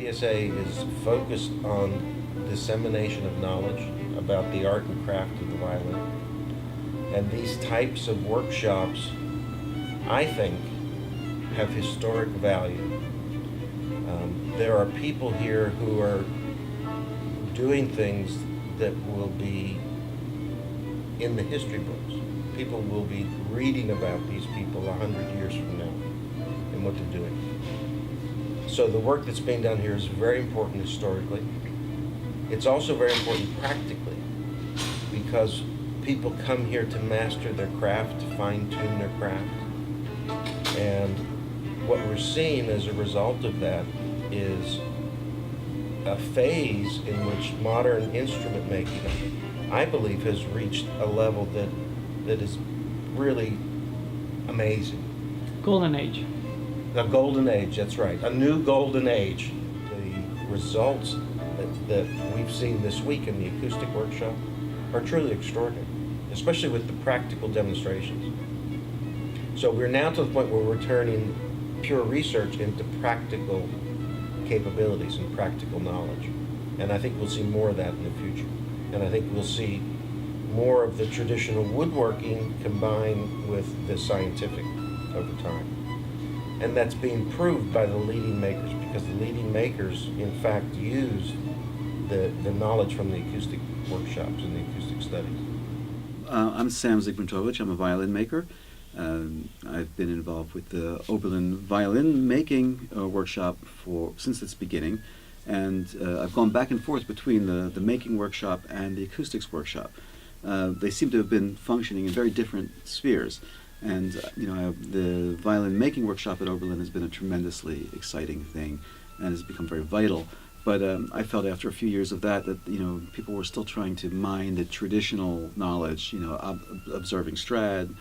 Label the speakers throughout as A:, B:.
A: VSA is focused on dissemination of knowledge about the art and craft of the violin. And these types of workshops, I think, have historic value. There are people here who are doing things that will be in the history books. People will be reading about these people 100 years from now and what they're doing. So the work that's being done here is very important historically. It's also very important practically, because people come here to master their craft, to fine-tune their craft. And what we're seeing as a result of that is a phase in which modern instrument making, I believe, has reached a level that is really amazing.
B: Golden age.
A: A golden age, that's right. A new golden age. The results that we've seen this week in the acoustic workshop are truly extraordinary, especially with the practical demonstrations. So we're now to the point where we're turning pure research into practical capabilities and practical knowledge. And I think we'll see more of that in the future. And I think we'll see more of the traditional woodworking combined with the scientific over time. And that's being proved by the leading makers, because the leading makers, in fact, use the knowledge from the acoustic workshops and the acoustic studies.
C: I'm Sam Zygmuntowicz. I'm a violin maker. I've been involved with the Oberlin violin making workshop since its beginning, and I've gone back and forth between the making workshop and the acoustics workshop. They seem to have been functioning in very different spheres, and the violin making workshop at Oberlin has been a tremendously exciting thing, and has become very vital. But I felt after a few years of that people were still trying to mine the traditional knowledge, observing Strad,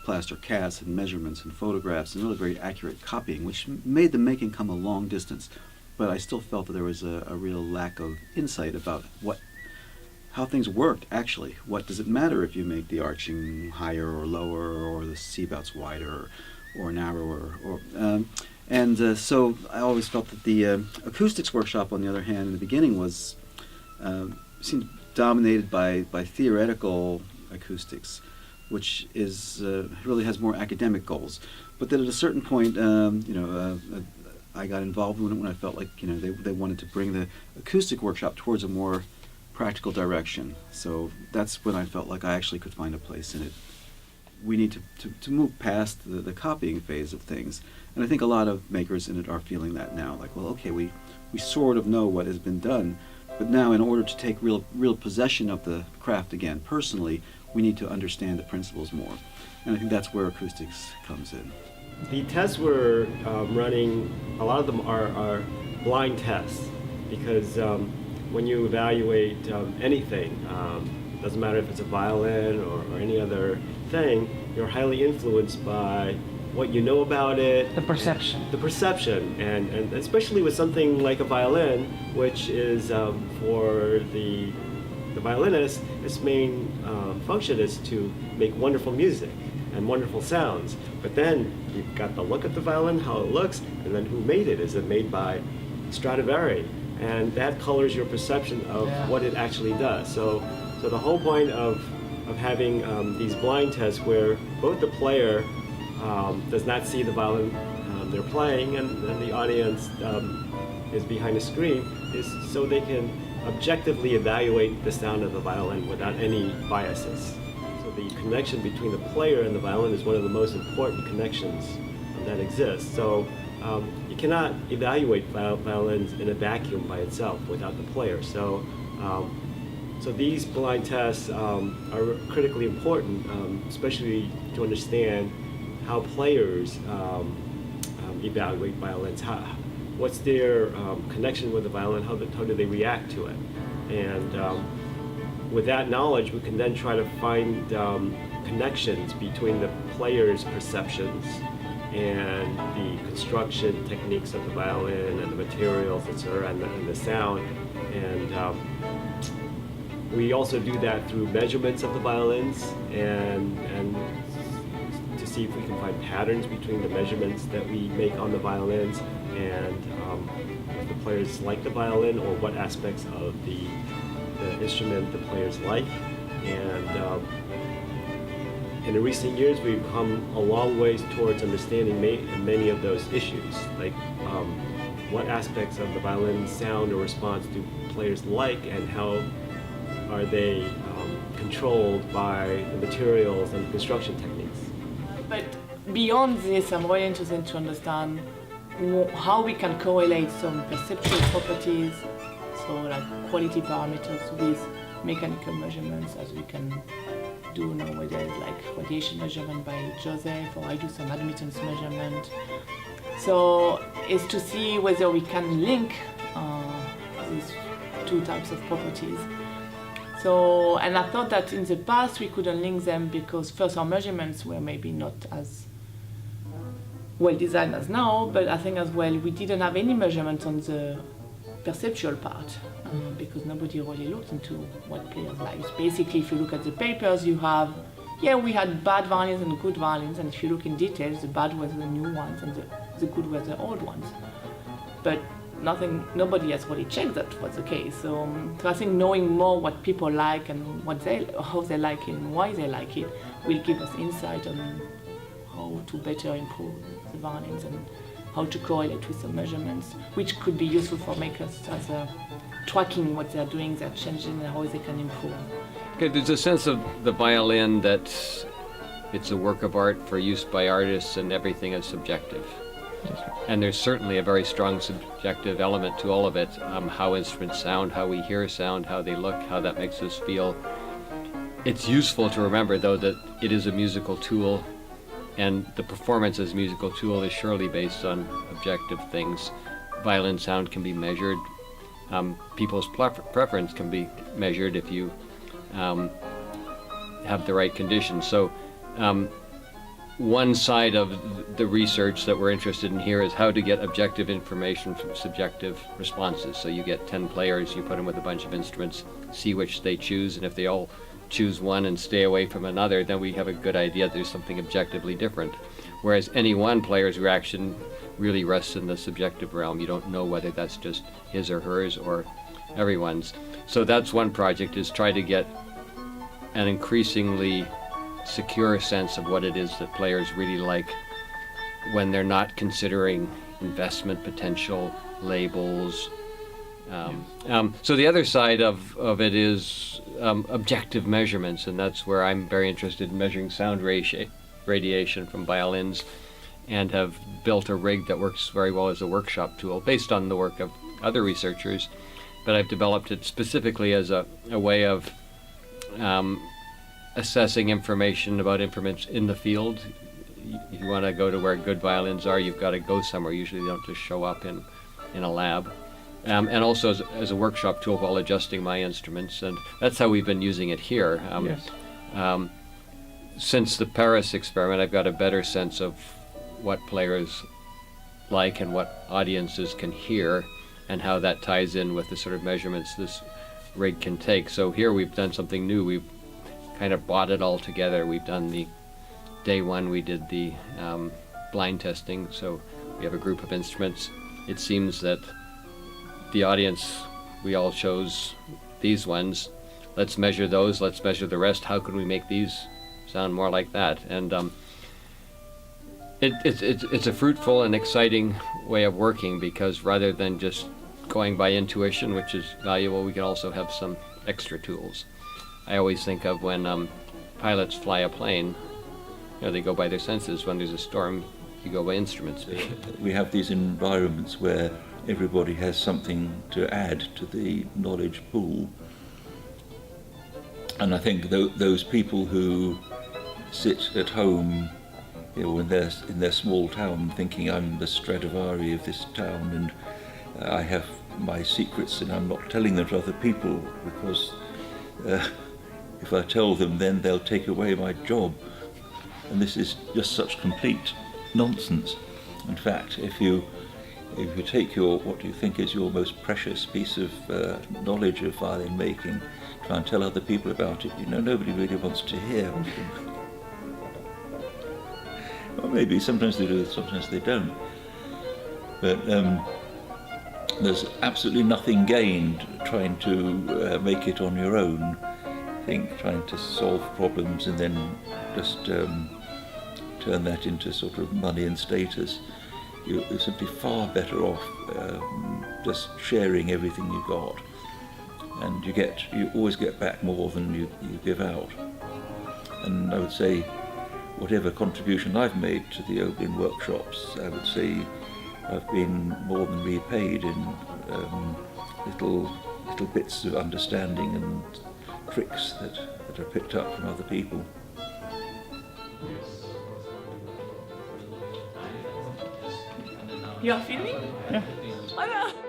C: plaster casts and measurements and photographs and really very accurate copying, which made the making come a long distance. But I still felt that there was a real lack of insight about how things worked actually. What does it matter if you make the arching higher or lower, or the C-bouts wider or narrower? So I always felt that the acoustics workshop, on the other hand, in the beginning seemed dominated by theoretical acoustics, which is really has more academic goals. But that at a certain point, I got involved when I felt like they wanted to bring the acoustic workshop towards a more practical direction. So that's when I felt like I actually could find a place in it. We need to move past the copying phase of things. And I think a lot of makers in it are feeling that now. Like, well, okay, we sort of know what has been done, but now in order to take real possession of the craft again personally, we need to understand the principles more. And I think that's where acoustics comes in.
D: The tests we're running, a lot of them are blind tests, because when you evaluate anything, doesn't matter if it's a violin or any other thing, you're highly influenced by what you know about it.
B: The perception.
D: The perception, and especially with something like a violin, which is for the violinist, its main function is to make wonderful music and wonderful sounds. But then you've got the look of the violin, how it looks, and then who made it. Is it made by Stradivari? And that colors your perception of what it actually does. So the whole point of having these blind tests, where both the player does not see the violin they're playing, and the audience is behind the screen, is so they can objectively evaluate the sound of the violin without any biases. So the connection between the player and the violin is one of the most important connections that exists. So you cannot evaluate violins in a vacuum by itself without the player. So these blind tests are critically important, especially to understand how players evaluate violins. What's their connection with the violin? How do they react to it? And with that knowledge, we can then try to find connections between the player's perceptions and the construction techniques of the violin and the materials, etc., and the sound. And we also do that through measurements of the violins and to see if we can find patterns between the measurements that we make on the violins and if the players like the violin or what aspects of the instrument the players like. And in recent years, we've come a long ways towards understanding many of those issues, like what aspects of the violin sound or response do players like, and how are they controlled by the materials and construction techniques.
B: But beyond this, I'm really interested to understand how we can correlate some perceptual properties, so like quality parameters, with mechanical measurements, as we can do nowadays, like radiation measurement by Joseph, or I do some admittance measurement. So it's to see whether we can link these two types of properties. So, and I thought that in the past we couldn't link them because first our measurements were maybe not as well designed as now, but I think as well we didn't have any measurements on the perceptual part because nobody really looked into what players like. Basically, if you look at the papers, you have, we had bad violins and good violins, and if you look in details, the bad were the new ones and the good were the old ones. But nobody has really checked that was the case. So I think knowing more what people like and how they like it and why they like it will give us insight on how to better improve the violins and how to correlate with the measurements, which could be useful for makers as tracking what they're doing, they're changing, and how they can improve.
E: Okay, there's a sense of the violin that it's a work of art for use by artists and everything is subjective. And there's certainly a very strong subjective element to all of it, how instruments sound, how we hear sound, how they look, how that makes us feel. It's useful to remember, though, that it is a musical tool, and the performance as a musical tool is surely based on objective things. Violin sound can be measured. People's preference can be measured if you have the right conditions. So one side of the research that we're interested in here is how to get objective information from subjective responses. So you get 10 players, you put them with a bunch of instruments, see which they choose, and if they all choose one and stay away from another, then we have a good idea there's something objectively different. Whereas any one player's reaction really rests in the subjective realm. You don't know whether that's just his or hers or everyone's. So that's one project, is try to get an increasingly secure sense of what it is that players really like when they're not considering investment potential, labels. So the other side of it is objective measurements, and that's where I'm very interested in measuring sound radiation from violins, and have built a rig that works very well as a workshop tool based on the work of other researchers, but I've developed it specifically as a way of assessing information about instruments in the field. If you want to go to where good violins are, you've got to go somewhere. Usually they don't just show up in a lab. And also as a workshop tool while adjusting my instruments, and that's how we've been using it here. Since the Paris experiment, I've got a better sense of what players like and what audiences can hear, and how that ties in with the sort of measurements this rig can take. So here we've done something new. We've kind of brought it all together. We've done the day one, we did the blind testing, so we have a group of instruments. It seems that the audience, we all chose these ones. Let's measure those, let's measure the rest. How can we make these sound more like that? And it's a fruitful and exciting way of working, because rather than just going by intuition, which is valuable, we can also have some extra tools. I always think of when pilots fly a plane, they go by their senses. When there's a storm, you go by instruments.
F: We have these environments where everybody has something to add to the knowledge pool. And I think those people who sit at home, in their small town, thinking I'm the Stradivari of this town, and I have my secrets and I'm not telling them to other people, because if I tell them, then they'll take away my job. And this is just such complete nonsense. In fact, if you take what you think is your most precious piece of knowledge of violin making, try and tell other people about it, nobody really wants to hear. Well, maybe sometimes they do, sometimes they don't. But there's absolutely nothing gained trying to make it on your own. I think trying to solve problems and then just turn that into sort of money and status. You're simply far better off just sharing everything you got, and you always get back more than you give out. And I would say, whatever contribution I've made to the Oberlin workshops, I would say I've been more than repaid in little bits of understanding and tricks that are picked up from other people.
B: You are filming?
G: Yeah.
B: Oh no!